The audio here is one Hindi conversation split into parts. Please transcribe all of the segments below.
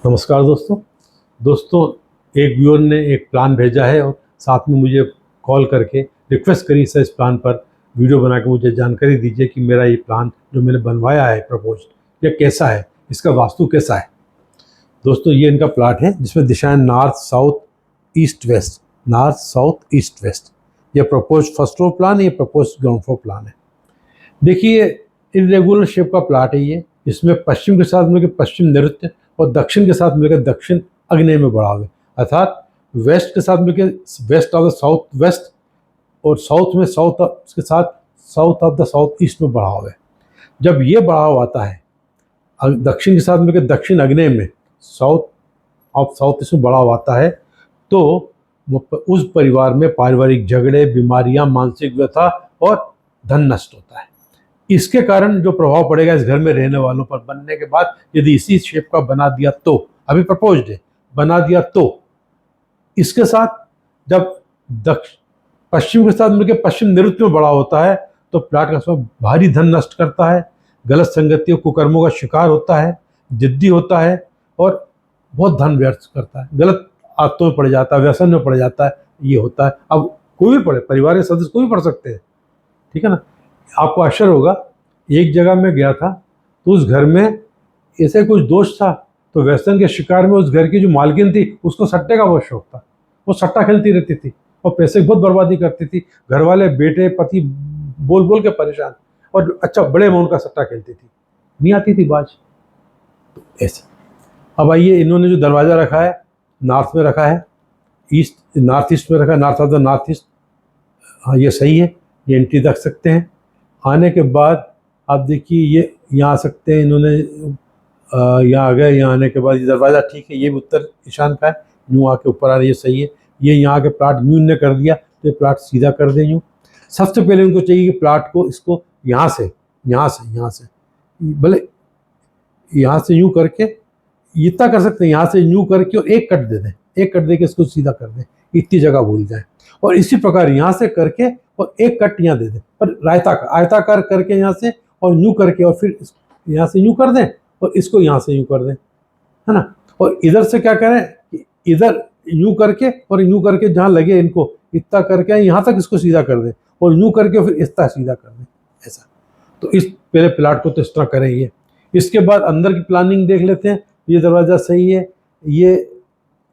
नमस्कार दोस्तों एक व्यूअर ने एक प्लान भेजा है और साथ में मुझे कॉल करके रिक्वेस्ट करी सर इस प्लान पर वीडियो बना के मुझे जानकारी दीजिए कि मेरा ये प्लान जो मैंने बनवाया है प्रपोज ये कैसा है, इसका वास्तु कैसा है। दोस्तों ये इनका प्लाट है जिसमें दिशाएं नॉर्थ साउथ ईस्ट वेस्ट। ये प्रपोज फर्स्ट फ्लोर प्लान, ये प्रपोज ग्राउंड फ्लोर प्लान है। देखिए इरेगुलर शेप का प्लाट है ये, इसमें पश्चिम के साथ मिलकर पश्चिम नैऋत्य और दक्षिण के साथ मिलकर दक्षिण आग्नेय में बढ़ा हुआ है, अर्थात वेस्ट के साथ मिलकर west of the south west और साउथ में साउथ के साथ south of the south east में बढ़ा हुआ है। जब ये बढ़ाव आता है दक्षिण के साथ मिलकर दक्षिण आग्नेय में साउथ ऑफ साउथ ईस्ट में बढ़ाव आता है तो उस परिवार में पारिवारिक झगड़े, बीमारियां, मानसिक व्यथा और धन नष्ट होता है। इसके कारण जो प्रभाव पड़ेगा इस घर में रहने वालों पर, बनने के बाद यदि इसी शेप का बना दिया तो, अभी प्रपोज्ड है, बना दिया तो इसके साथ जब पश्चिम के साथ मिलकर पश्चिम नैऋत्य में बड़ा होता है तो प्लाट का स्वभाव भारी धन नष्ट करता है, गलत संगतियों कुकर्मों का शिकार होता है, जिद्दी होता है और बहुत धन व्यर्थ करता है, गलत आदतों में पड़ जाता है, व्यसन में पड़ जाता है। ये होता है। अब कोई भी पढ़े, परिवार के सदस्य कोई भी पढ़ सकते हैं, ठीक है ना। आपको आश्चर्य होगा, एक जगह में गया था तो उस घर में ऐसे कुछ दोष था तो व्यसन के शिकार में उस घर की जो मालकिन थी उसको सट्टे का बहुत शौक था। वो सट्टा खेलती रहती थी और पैसे की बहुत बर्बादी करती थी। घर वाले, बेटे, पति बोल बोल के परेशान, और अच्छा बड़े अमाउंट का सट्टा खेलती थी, नहीं आती थी बाज। तो ऐसा अब आइए, इन्होंने जो दरवाज़ा रखा है नॉर्थ में रखा है, नॉर्थ ईस्ट में रखा है, north of the north east. हाँ ये सही है, ये एंट्री रख सकते हैं। आने के बाद आप देखिए ये यहाँ आ सकते हैं, इन्होंने यहाँ आ गए। यहाँ आने के बाद ये दरवाज़ा ठीक है, ये भी उत्तर ईशान का है, यूँ आके ऊपर आ रही है, सही है। ये यहाँ के प्लाट यूँ ने कर दिया तो ये प्लाट सीधा कर दें यूँ। सबसे पहले उनको चाहिए कि प्लाट को इसको यहाँ से भले यहाँ से यूँ करके इतना कर सकते हैं, यहाँ से यूँ करके और एक कट दे दें, एक कट दे के इसको सीधा कर दें, इतनी जगह भूल जाए। और इसी प्रकार यहाँ से करके और एक कट यहाँ दे दें, पर आयताकार करके यहाँ से और यूँ करके और फिर यहाँ से यूँ कर दें और इसको यहाँ से यूँ कर दें, है ना। और इधर से क्या करें, इधर यूँ करके और यूँ करके जहाँ लगे इनको इतना करके यहाँ तक इसको सीधा कर दें और यूँ करके फिर इतना सीधा कर दें, ऐसा। तो इस पहले प्लाट को तो इस तरह करें ये। इसके बाद अंदर की प्लानिंग देख लेते हैं। ये दरवाज़ा सही है, ये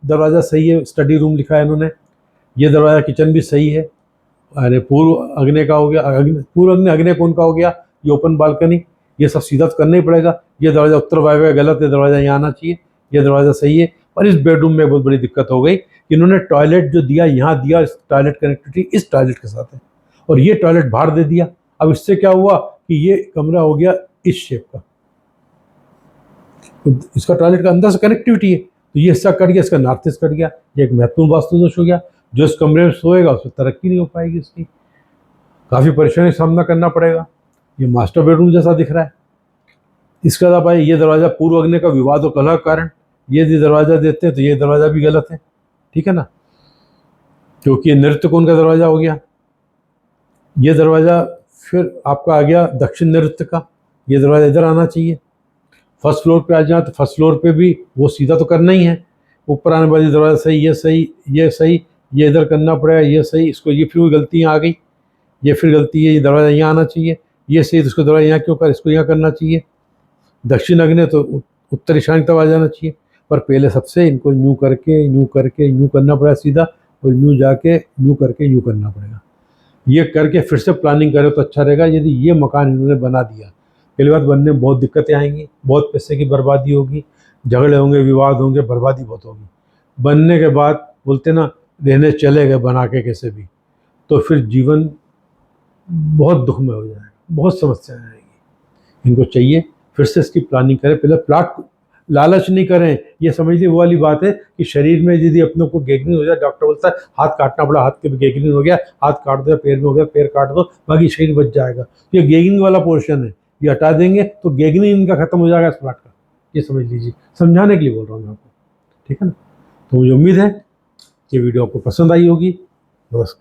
दरवाज़ा सही है, स्टडी रूम लिखा है इन्होंने। ये दरवाज़ा किचन भी सही है, अरे पूर्व अग्नि का हो गया, पूर्व अग्नि कौन का हो गया, ये ओपन बालकनी, ये सब सीधा तो करना ही पड़ेगा। ये दरवाज़ा उत्तर वायव्य गलत है, दरवाज़ा यहाँ आना चाहिए। ये दरवाज़ा सही है। पर इस बेडरूम में बहुत बड़ी दिक्कत हो गई कि इन्होंने टॉयलेट जो दिया यहाँ दिया, इस टॉयलेट कनेक्टिविटी इस टॉयलेट के साथ है और ये टॉयलेट बाहर दे दिया। अब इससे क्या हुआ कि ये कमरा हो गया इस शेप का, तो इसका टॉयलेट का अंदर से कनेक्टिविटी है तो ये हिस्सा कट गया, इसका नॉर्थ ईस्ट कट गया। ये एक महत्वपूर्ण वास्तु दोष हो गया। जो इस कमरे में सोएगा उसमें तरक्की नहीं हो पाएगी, इसकी काफ़ी परेशानी का सामना करना पड़ेगा। ये मास्टर बेडरूम जैसा दिख रहा है। इसके अलावा भाई ये दरवाज़ा पूर्व अग्नि का विवाद और कलह का कारण, ये दरवाज़ा देते हैं तो ये दरवाज़ा भी गलत है, ठीक है ना, क्योंकि ये नृत्य कोण का दरवाज़ा हो गया। ये दरवाज़ा फिर आपका आ गया दक्षिण नृत्य का, ये दरवाज़ा इधर आना चाहिए। फर्स्ट फ्लोर पे आ जाए तो फर्स्ट फ्लोर पे भी वो सीधा तो करना ही है। ऊपर आने वाली दरवाज़ा सही, ये सही, ये सही, ये इधर करना पड़ेगा, ये सही। इसको ये फिर गलतियाँ आ गई, ये फिर गलती है, ये दरवाज़ा यहाँ आना चाहिए, ये सही, तो इसको दरवाज़ा यहाँ क्यों कर, इसको यहाँ करना चाहिए। दक्षिण अग्नि तो उत्तर ईशान तक आ जाना चाहिए, पर पहले सबसे इनको यूँ करके यूँ करना पड़ेगा सीधा, और यूँ जाके यूँ करके यूँ करना पड़ेगा। ये करके फिर से प्लानिंग करें तो अच्छा रहेगा। यदि ये मकान इन्होंने बना दिया, पहली बात बनने में बहुत दिक्कतें आएंगी, बहुत पैसे की बर्बादी होगी, झगड़े होंगे, विवाद होंगे, बर्बादी बहुत होगी। बनने के बाद बोलते ना, रहने चले गए बना के कैसे भी, तो फिर जीवन बहुत दुख में हो जाएगा, बहुत समस्याएं आएगी। इनको चाहिए फिर से इसकी प्लानिंग करें। पहले प्लाट लालच नहीं करें। ये समझ ली वो वाली बात है कि शरीर में यदि अपनों को गैंग्रीन हो जाए, डॉक्टर बोलता है हाथ काटना पड़ा, हाथ के भी गैंग्रीन हो गया, हाथ काट दो, पैर में हो गया, पैर काट दो, बाकी शरीर बच जाएगा। ये गैंग्रीन वाला पोर्शन है, ये हटा देंगे तो गैंग्रीन इनका खत्म हो जाएगा इस प्लाट का। ये समझ लीजिए, समझाने के लिए बोल रहा हूँ मैं आपको, ठीक है ना। तो मुझे उम्मीद है कि वीडियो आपको पसंद आई होगी। नमस्कार।